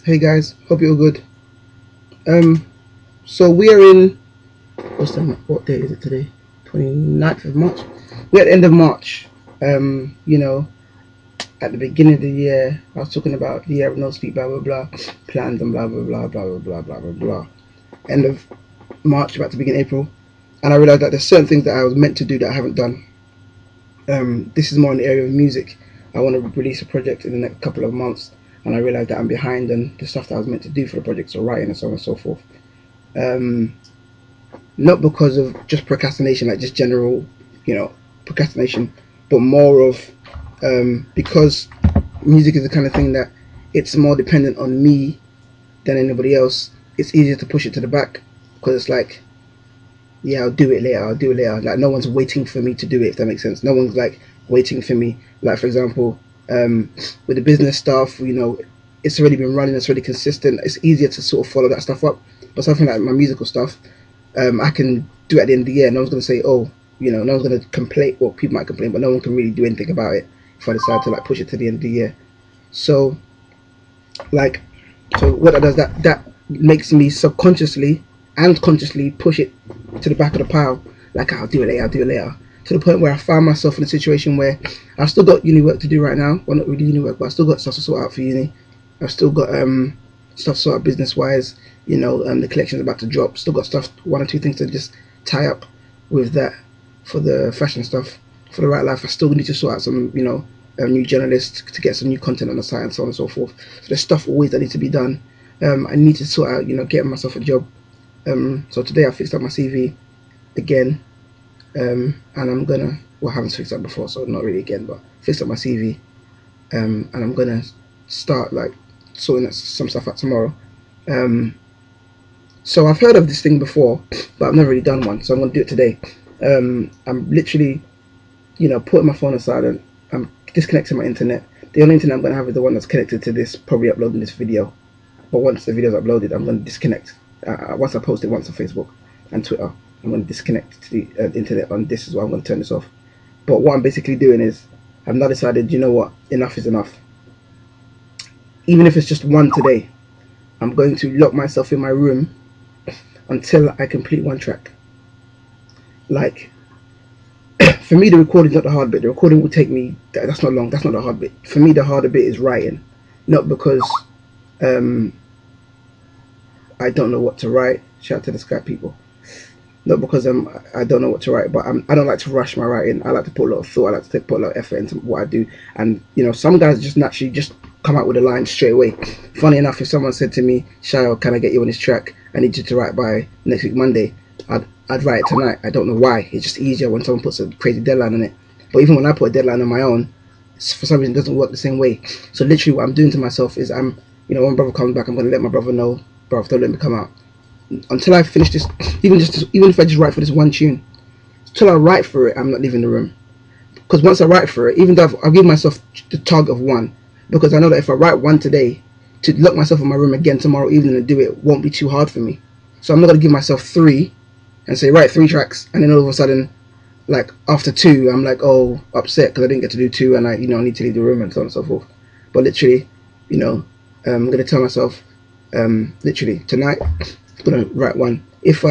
Hey guys, hope you're good. So we are in what day is it today? 29th of March. We're at the end of March. You know, at the beginning of the year, I was talking about the year of no sleep, blah blah blah, plans and blah blah blah blah blah blah blah blah blah. End of March, about to begin April, and I realized that there's certain things that I was meant to do that I haven't done. This is more in the area of music. I want to release a project in the next couple of months, and I realized that I'm behind on the stuff that I was meant to do for the project, so writing and so on and so forth. Not because of just procrastination, like just general, procrastination, but more of because music is the kind of thing that it's more dependent on me than anybody else. It's easier to push it to the back because it's like, yeah, I'll do it later. Like no one's waiting for me to do it, if that makes sense. No one's like waiting for me. Like for example, with the business stuff, it's already been running, it's already consistent. It's easier to sort of follow that stuff up. But something like my musical stuff, I can do it at the end of the year. No one's going to say, oh, no one's going to complain. Well, people might complain, but no one can really do anything about it if I decide to like push it to the end of the year. So what that does, that makes me subconsciously and consciously push it to the back of the pile. Like, I'll do it later. To the point where I found myself in a situation where I've still got uni work to do right now. Well, not really uni work, but I've still got stuff to sort out for uni. I've still got stuff to sort out business wise. The collection's about to drop. Still got stuff, one or two things to just tie up with that for the fashion stuff. For the right life, I still need to sort out some, new journalists to get some new content on the site and so on and so forth. So there's stuff always that needs to be done. I need to sort out, getting myself a job. So today I fixed up my CV again, and I'm gonna, well, I haven't fixed up before, so not really again, but fixed up my CV, and I'm gonna start like sorting some stuff out tomorrow. So I've heard of this thing before, but I've never really done one, so I'm gonna do it today. I'm literally, putting my phone aside and I'm disconnecting my internet. The only internet I'm gonna have is the one that's connected to this, probably uploading this video. But once the video's uploaded, I'm gonna disconnect. Once I post it once on Facebook and Twitter, I'm going to disconnect to the internet on this as well. I'm going to turn this off. But what I'm basically doing is, I've now decided, you know what, enough is enough. Even if it's just one today, I'm going to lock myself in my room until I complete one track. Like, for me, the recording is not the hard bit. The recording will take me, that's not long, that's not the hard bit. For me, the harder bit is writing. Not because I don't know what to write. Shout out to the Skype people. Not because I don't know what to write, but I don't like to rush my writing. I like to put a lot of thought. I like to put a lot of effort into what I do. And some guys just naturally just come out with a line straight away. Funny enough, if someone said to me, Shayo, can I get you on this track? I need you to write by next week Monday. I'd write it tonight. I don't know why. It's just easier when someone puts a crazy deadline on it. But even when I put a deadline on my own, for some reason it doesn't work the same way. So literally what I'm doing to myself is when brother comes back, I'm going to let my brother know, bro, don't let me come out until I finish this. Even if I just write for this one tune, till I write for it, I'm not leaving the room. Because once I write for it, even though I'll give myself the target of one, because I know that if I write one today, to lock myself in my room again tomorrow evening and do it won't be too hard for me. So I'm not going to give myself 3 and say write 3 tracks, and then all of a sudden, like after 2, I'm like, oh, upset because I didn't get to do 2, and I need to leave the room and so on and so forth. But literally, I'm going to tell myself, literally tonight, I'm going to write one. If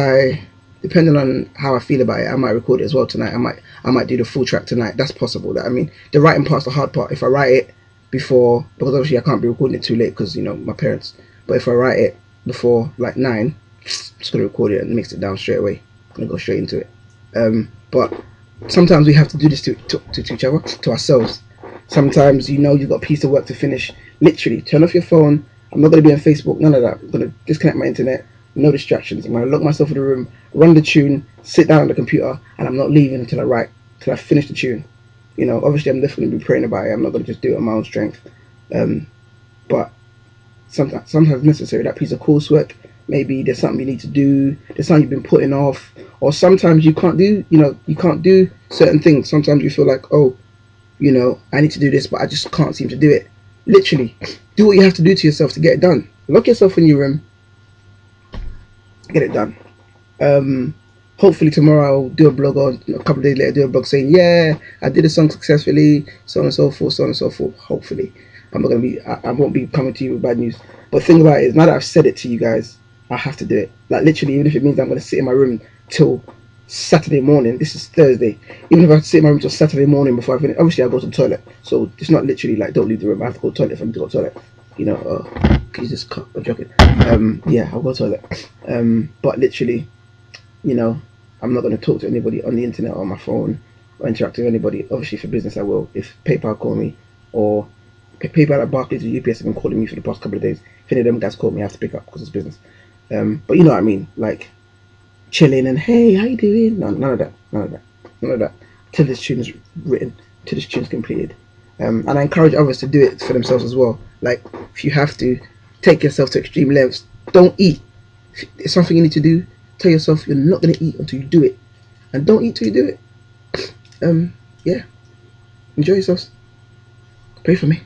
depending on how I feel about it, I might record it as well tonight. I might do the full track tonight. That's possible. The writing part's the hard part. If I write it before, because obviously I can't be recording it too late because my parents. But if I write it before like 9, I'm just gonna record it and mix it down straight away. I'm gonna go straight into it. But sometimes we have to do this to each other, to ourselves. Sometimes you've got a piece of work to finish. Literally, turn off your phone. I'm not gonna be on Facebook. None of that. I'm gonna disconnect my internet. No distractions. I'm going to lock myself in the room, run the tune, sit down on the computer, and I'm not leaving until I finish the tune. Obviously I'm definitely going to be praying about it. I'm not going to just do it on my own strength. But sometimes it's necessary. That piece of coursework, maybe there's something you need to do, there's something you've been putting off, or sometimes you can't do, you can't do certain things. Sometimes you feel like, oh, I need to do this, but I just can't seem to do it. Literally, do what you have to do to yourself to get it done. Lock yourself in your room. Get it done. hopefully tomorrow I'll do a blog, or a couple of days later do a blog saying, yeah, I did a song successfully, so on and so forth, so on and so forth. Hopefully I'm not gonna be, I won't be coming to you with bad news. But the thing about it is, now that I've said it to you guys, I have to do it. Like literally, even if it means I'm gonna sit in my room till Saturday morning. This is Thursday. Even if I have to sit in my room till Saturday morning before I finish, obviously I'll go to the toilet. So it's not literally like don't leave the room. I have to go to the toilet if I need to go to the toilet. You know, can you just cut? I'm joking. Yeah, I'll go to the toilet. But literally, you know, I'm not going to talk to anybody on the internet or on my phone or interact with anybody. Obviously, for business, I will. If PayPal call me, or PayPal at Barclays or UPS have been calling me for the past couple of days. If any of them guys call me, I have to pick up because it's business. But you know what I mean, like chilling and hey, how you doing? No, none of that, none of that, none of that. Till this tune is written, till this tune is completed. And I encourage others to do it for themselves as well. Like if you have to, take yourself to extreme lengths. Don't eat. If it's something you need to do, tell yourself you're not gonna eat until you do it, and don't eat till you do it. Yeah. Enjoy yourselves. Pray for me.